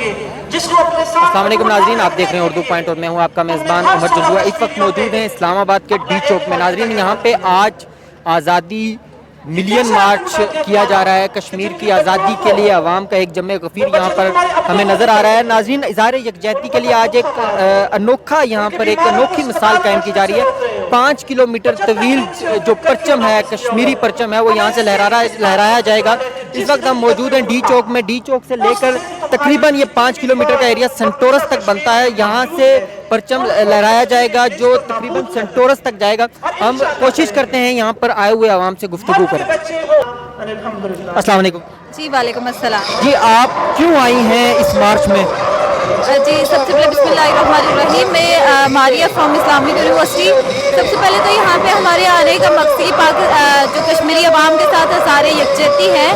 अस्सलाम वालेकुम नाजरीन, आप देख रहे हैं उर्दू पॉइंट और मैं हूं आपका मेज़बान उमर जजुआ। इस वक्त मौजूद हैं इस्लामाबाद के डी चौक में। नाजरीन, यहाँ पे आज आज़ादी मिलियन मार्च किया जा रहा है। कश्मीर की आज़ादी के लिए अवाम का एक जमे गफीर यहाँ पर हमें नज़र आ रहा है। नाजरीन, इज़हार यकजहती के लिए आज एक अनोखा यहाँ पर एक अनोखी मिसाल कायम की जा रही है। 5 किलोमीटर तवील जो परचम है, कश्मीरी परचम है, वो यहाँ से लहराया जाएगा। इस वक्त हम मौजूद हैं डी चौक में। डी चौक से लेकर तकरीबन ये 5 किलोमीटर का एरिया सेंटोरस तक बनता है। यहाँ से परचम लहराया जाएगा जो तकरीबन सेंटोरस तक जाएगा। हम कोशिश करते हैं यहाँ पर आए हुए आवाम से गुफ्तगू करें। अस्सलाम वालेकुम। जी वालेकुम अस्सलाम। जी, आप क्यों आई हैं इस मार्च में? जी, सबसे पहले बिस्मिल्लाहिर्रहमानिर्रहीम। मैं मारिया फ्रॉम इस्लामिक यूनिवर्सिटी। सबसे पहले तो यहाँ पे हमारे आने का मकसद जो कश्मीरी अवाम के साथ सारे यकजहती है,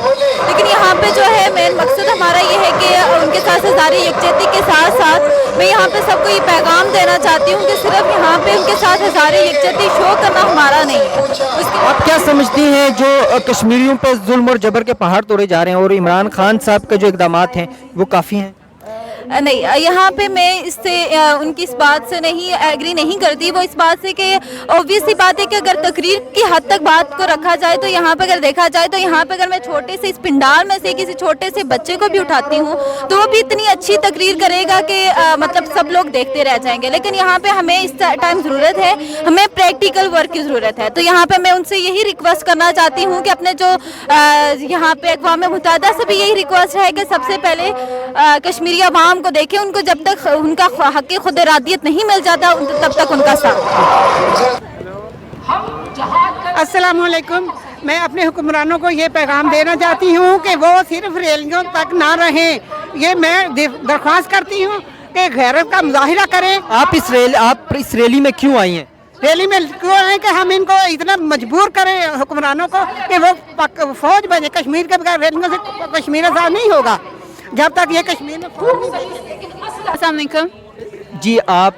लेकिन यहाँ पे जो है मेन मकसद हमारा ये है कि उनके साथ सारे यकजहती के साथ साथ मैं यहाँ पे सबको ये पैगाम देना चाहती हूँ कि सिर्फ यहाँ पे उनके साथ सारे यकजहती शो करना हमारा नहीं है। आप क्या समझती हैं जो कश्मीरियों पर जुल्म और जबर के पहाड़ तोड़े जा रहे हैं और इमरान खान साहब के जो इक़दामात हैं वो काफ़ी हैं? नहीं, यहाँ पे मैं इससे उनकी इस बात से नहीं एग्री नहीं करती। वो इस बात से कि ऑब्वियस सी बात है कि अगर तकरीर की हद तक बात को रखा जाए तो यहाँ पे अगर देखा जाए तो यहाँ पे अगर मैं छोटे से इस पिंडाल में से किसी छोटे से बच्चे को भी उठाती हूँ तो वो भी इतनी अच्छी तकरीर करेगा कि मतलब सब लोग देखते रह जाएंगे। लेकिन यहाँ पे हमें इस टाइम ज़रूरत है, हमें प्रैक्टिकल वर्क की ज़रूरत है। तो यहाँ पे मैं उनसे यही रिक्वेस्ट करना चाहती हूँ कि अपने जो यहाँ पे अक़वाम मुत्तहिदा से भी यही रिक्वेस्ट है कि सबसे पहले कश्मीरी अवाम को देखें, उनको जब तक उनका हक़ खुद इरादियत नहीं मिल जाता तब तक उनका साथ। अस्सलाम वालेकुम। मैं अपने हुक्मरानों को ये पैगाम देना चाहती हूँ कि वो सिर्फ रैलियों तक ना रहें। ये मैं दरख्वास्त करती हूँ कि गैरत का मुजाहिरा करें। आप इस रैली में क्यों आई हैं? रैली में क्यों आए कि हम इनको इतना मजबूर करें हुक्मरानों को कि वो फौज बने। कश्मीर के बगैर रैलियों से कश्मीर आज़ाद नहीं होगा जब तक ये कश्मीर में फौज नहीं बनेगी। जी, आप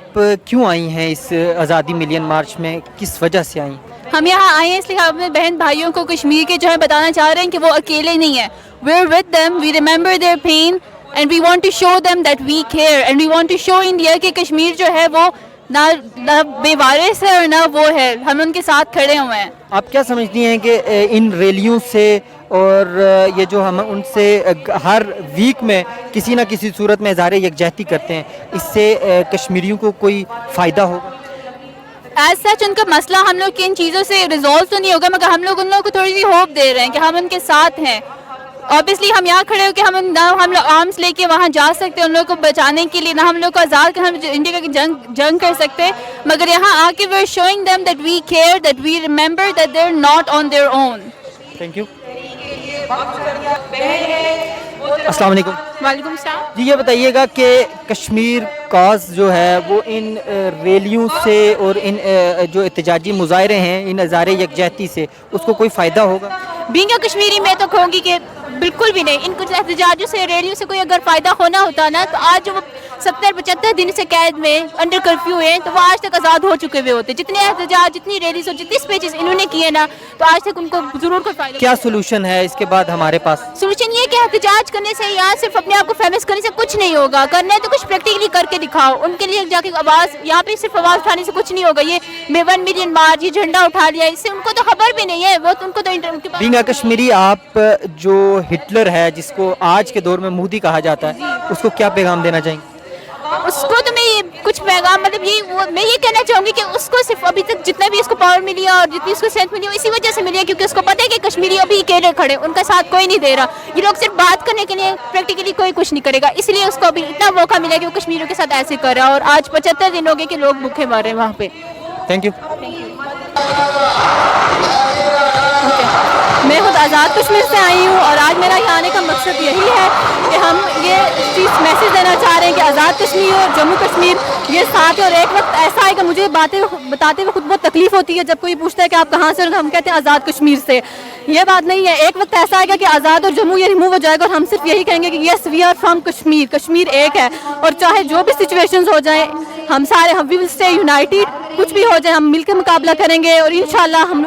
क्यों आई हैं इस आज़ादी मिलियन मार्च में, किस वजह से आई? हम यहाँ आए हैं इसलिए हम अपने बहन भाइयों को कश्मीर के जो है बताना चाह रहे हैं कि वो अकेले नहीं है। We're with them, we remember their pain and we want to show them that we care and we want to show India कि कश्मीर जो है वो ना बेवारिस है और ना वो है, हम उनके साथ खड़े हुए हैं। आप क्या समझती हैं कि इन रैलियों से और ये जो हम उनसे हर वीक में किसी न किसी सूरत में इज़हार यकजहती करते हैं, इससे कश्मीरियों को कोई फ़ायदा होगा? एज सच उनका मसला हम लोग की इन चीज़ों से रिजॉल्व तो नहीं होगा, मगर हम लोग उन लोगों को थोड़ी सी होप दे रहे हैं कि हम उनके साथ हैं। ऑब्वियसली हम यहाँ खड़े हो कि हम लोग आर्म्स लेके वहाँ जा सकते हैं उन लोगों को बचाने के लिए, ना हम लोग को आज़ाद कर हम इंडिया की जंग कर सकते हैं, मगर यहाँ आके we are showing them that we care, that we remember that they are not on their own. Thank you. अस्सलाम वालेकुम। वालेकुम सलाम। जी, ये बताइएगा कि कश्मीर कॉज जो है वो इन रैलियों से और इन जो एहतजाजी मुजाहरे हैं, इन इज़हार यकजहती से उसको कोई फ़ायदा होगा? बीइंग अ कश्मीरी मैं तो कहूँगी कि बिल्कुल भी नहीं। इन कुछ एहतजाजों से रैलियों से कोई अगर फ़ायदा होना होता ना तो आज जो 70-75 दिन से कैद में अंडर कर्फ्यू है तो वो आज तक आज़ाद हो चुके हुए होते। जितने एहतजाज, जितनी रैलीज और जितनी स्पीचेस इन्होंने किए ना तो आज तक उनको ज़रूर कोई फ़ायदा। क्या सोल्यूशन है इसके बाद हमारे पास? सोल्यूशन ये कि एहतजाज करने से, यहाँ सिर्फ अपने आप को फेमस करने से कुछ नहीं होगा। करना है तो कुछ प्रैक्टिकली करके दिखाओ। उनके लिए जाके आवाज़, यहाँ पे सिर्फ आवाज़ उठाने से कुछ नहीं होगा। ये 1 मिलियन मार्च, ये झंडा उठा लिया, इससे उनको तो खबर भी नहीं है। वो उनको तो बीइंग अ कश्मीरी, आप जो हिटलर है जिसको आज के दौर में मोदी कहा जाता है, उसको क्या पैगाम देना चाहेंगे? उसको तो मैं ये कुछ पैगाम मतलब मैं ये कहना चाहूँगी कि उसको सिर्फ अभी तक जितना भी इसको पावर मिली है और जितनी उसको स्ट्रेंथ मिली है इसी वजह से मिली है क्योंकि उसको पता है कि कश्मीरी अभी अकेले खड़े, उनका साथ कोई नहीं दे रहा। ये लोग सिर्फ बात करने के लिए, प्रैक्टिकली कोई कुछ नहीं करेगा, इसलिए उसको अभी इतना मौका मिला कि वो कश्मीरियों के साथ ऐसे कर रहा है। और आज 75 दिन हो गए कि लोग भूखे मर रहे हैं वहाँ पे। Thank you. मैं खुद आज़ाद कश्मीर से आई हूँ और आज मेरा यहाँ आने का मकसद यही है कि हम ये चीज़ मैसेज देना चाह रहे हैं कि आज़ाद कश्मीर और जम्मू कश्मीर ये साथ है। और एक वक्त ऐसा आएगा, मुझे बातें बताते हुए खुद बहुत तकलीफ होती है जब कोई पूछता है कि आप कहाँ से, और हम कहते हैं आज़ाद कश्मीर से। ये बात नहीं है। एक वक्त ऐसा आएगा कि आज़ाद और जम्मू ये रिमूव हो जाएगा और हम सिर्फ यही कहेंगे कि yes we are from Kashmir, Kashmir एक है। और चाहे जो भी सिचुएशंस हो जाए हम सारे वी विल स्टे यूनाइटेड, कुछ भी हो जाए हम मिलकर मुकाबला करेंगे और इंशाल्लाह हम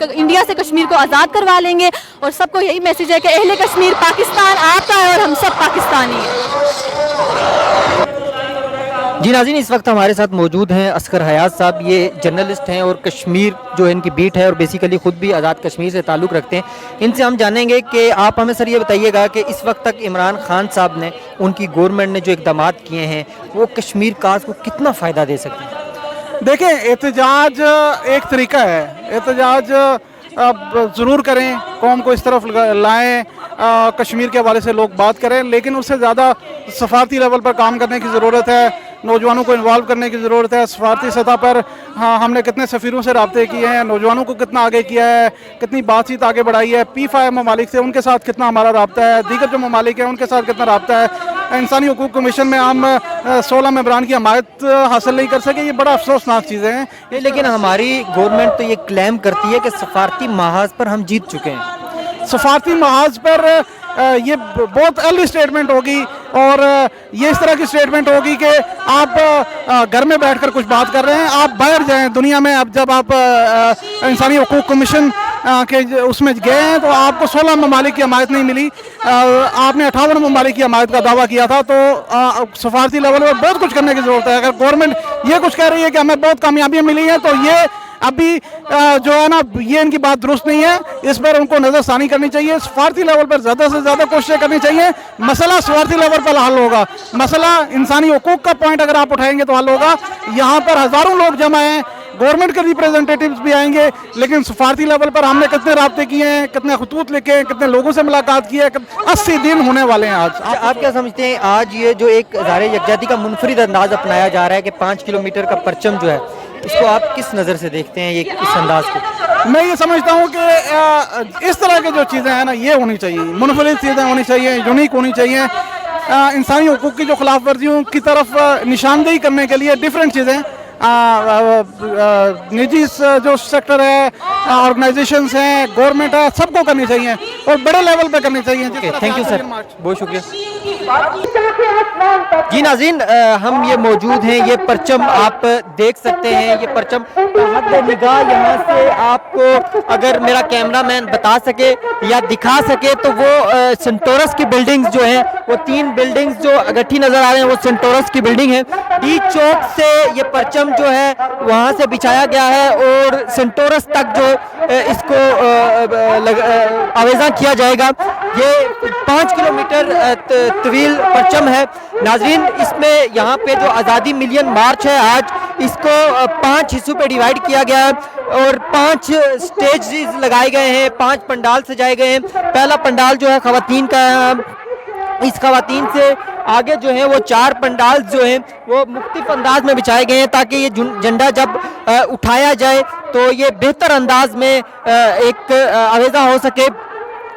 इंडिया से कश्मीर को आज़ाद करवा लेंगे। और सबको यही मैसेज है कि अहले कश्मीर पाकिस्तान आपका है और हम सब पाकिस्तानी हैं। जी नाज़रीन, इस वक्त हमारे साथ मौजूद हैं असगर हयात साहब। ये जर्नलिस्ट हैं और कश्मीर जो है इनकी बीट है और बेसिकली ख़ुद भी आज़ाद कश्मीर से ताल्लुक़ रखते हैं। इनसे हम जानेंगे कि आप हमें सर ये बताइएगा कि इस वक्त तक इमरान खान साहब ने, उनकी गवर्नमेंट ने जो इक़दामात किए हैं वो कश्मीर काज को कितना फ़ायदा दे सकते हैं? देखें, एहतजाज एक तरीका है, एहतजाज ज़रूर करें, कौम को इस तरफ लाएं, कश्मीर के हवाले से लोग बात करें, लेकिन उससे ज़्यादा सफारती लेवल पर काम करने की ज़रूरत है, नौजवानों को इन्वॉल्व करने की ज़रूरत है। सफारती सतह पर हाँ, हमने कितने सफ़ीरों से रब्ते किए हैं, नौजवानों को कितना आगे किया है, कितनी बातचीत आगे बढ़ाई है, P5 ममालिक से उनके साथ कितना हमारा रब्ता है, दीगर जो ममालिक हैं उनके साथ कितना रब्ता है। इंसानी हकूक़ कमीशन में हम 16 मेंबरान की हमायत हासिल नहीं कर सके, ये बड़ा अफसोसनाक चीज़ें हैं। लेकिन हमारी गवर्नमेंट तो ये क्लेम करती है कि सफारती महाज पर हम जीत चुके हैं। सफारती महाज पर ये बहुत अर्ली स्टेटमेंट होगी और ये इस तरह की स्टेटमेंट होगी कि आप घर में बैठकर कुछ बात कर रहे हैं, आप बाहर जाएं दुनिया में। अब जब आप इंसानी हकूक़ कमीशन के उसमें गए हैं तो आपको 16 ममालिक की हमायत नहीं मिली, आपने 58 ममालिक की हमायत का दावा किया था। तो सफारती लेवल पर बहुत कुछ करने की ज़रूरत है। अगर गवर्नमेंट ये कुछ कह रही है कि हमें बहुत कामयाबियाँ मिली हैं तो ये अभी जो है ना, ये इनकी बात दुरुस्त नहीं है, इस पर उनको नज़रसानी करनी चाहिए। सफारती लेवल पर ज़्यादा से ज़्यादा कोशिशें करनी चाहिए। मसला सफारती लेवल पर हल होगा, मसला इंसानी हकूक़ का पॉइंट अगर आप उठाएंगे तो हल होगा। यहाँ पर हज़ारों लोग जमा हैं, गवर्नमेंट के रिप्रेजेंटेटिव्स भी आएंगे, लेकिन सफारती लेवल पर हमने कितने राब्ते किए हैं, कितने खतूत लिखे हैं, कितने लोगों से मुलाकात की है। 80 दिन होने वाले हैं आज। आप क्या समझते हैं आज ये जो एक इज़हार यकजहती का मुनफरिद अंदाज़ अपनाया जा रहा है कि 5 किलोमीटर का परचम जो है, इसको आप किस नज़र से देखते हैं, ये इस अंदाज को? मैं ये समझता हूँ कि इस तरह की जो चीज़ें हैं ना, ये होनी चाहिए, मुनफरिद चीज़ें होनी चाहिए, यूनिक होनी चाहिए। इंसानी हकूक़ की जो खिलाफ वर्जियों की तरफ निशानदेही करने के लिए डिफरेंट चीज़ें निजी जो सेक्टर है, ऑर्गेनाइजेशंस हैं, गवर्नमेंट है, सबको करनी चाहिए और बड़े लेवल पे करनी चाहिए। थैंक यू सर, बहुत शुक्रिया। जी नाज़रीन, हम ये मौजूद हैं, ये परचम आप देख सकते हैं, ये परचम हद निगाह यहाँ से आपको अगर मेरा कैमरामैन बता सके या दिखा सके तो वो सेंटोरस की बिल्डिंग्स जो हैं, वो 3 बिल्डिंग्स जो अगट्ठी नज़र आ रहे हैं वो सेंटोरस की बिल्डिंग है। डी चौक से ये परचम जो है वहाँ से बिछाया गया है और सेंटोरस तक जो इसको आवेज़ा किया जाएगा। ये 5 किलोमीटर तवील परचम है नाज़रीन। इसमें यहाँ पे जो आज़ादी मिलियन मार्च है आज, इसको 5 हिस्सों पे डिवाइड किया गया है और 5 स्टेज लगाए गए हैं, 5 पंडाल सजाए गए हैं। पहला पंडाल जो है ख़वातीन का है, इस ख़वातीन से आगे जो है वो 4 पंडाल जो हैं वो मुख्तलिफ अंदाज में बिछाए गए हैं ताकि ये झंडा जब उठाया जाए तो ये बेहतर अंदाज में एक आवेज़ा हो सके।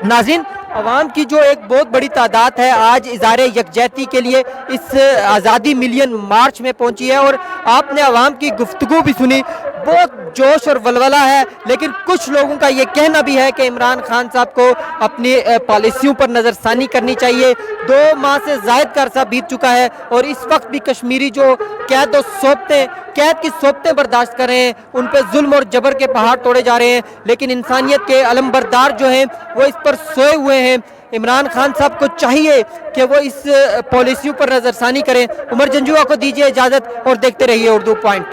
नाज़रीन, अवाम की जो एक बहुत बड़ी तादाद है आज इज़हार यकजहती के लिए इस आज़ादी मिलियन मार्च में पहुंची है और आपने अवाम की गुफ्तगू भी सुनी, बहुत जोश और वलवला है। लेकिन कुछ लोगों का ये कहना भी है कि इमरान खान साहब को अपनी पॉलिसियों पर नज़रसानी करनी चाहिए। 2 माह से ज़ायद का अरसा बीत चुका है और इस वक्त भी कश्मीरी जो कैद की सोबतें बर्दाश्त कर रहे हैं, उन पर जुल्म और जबर के पहाड़ तोड़े जा रहे हैं। लेकिन इंसानियत के अलमबरदार जो हैं वो इस पर सोए हुए हैं। इमरान खान साहब को चाहिए कि वो इस पॉलिसियों पर नज़रसानी करें। उमर जंजुआ को दीजिए इजाज़त और देखते रहिए उर्दू पॉइंट।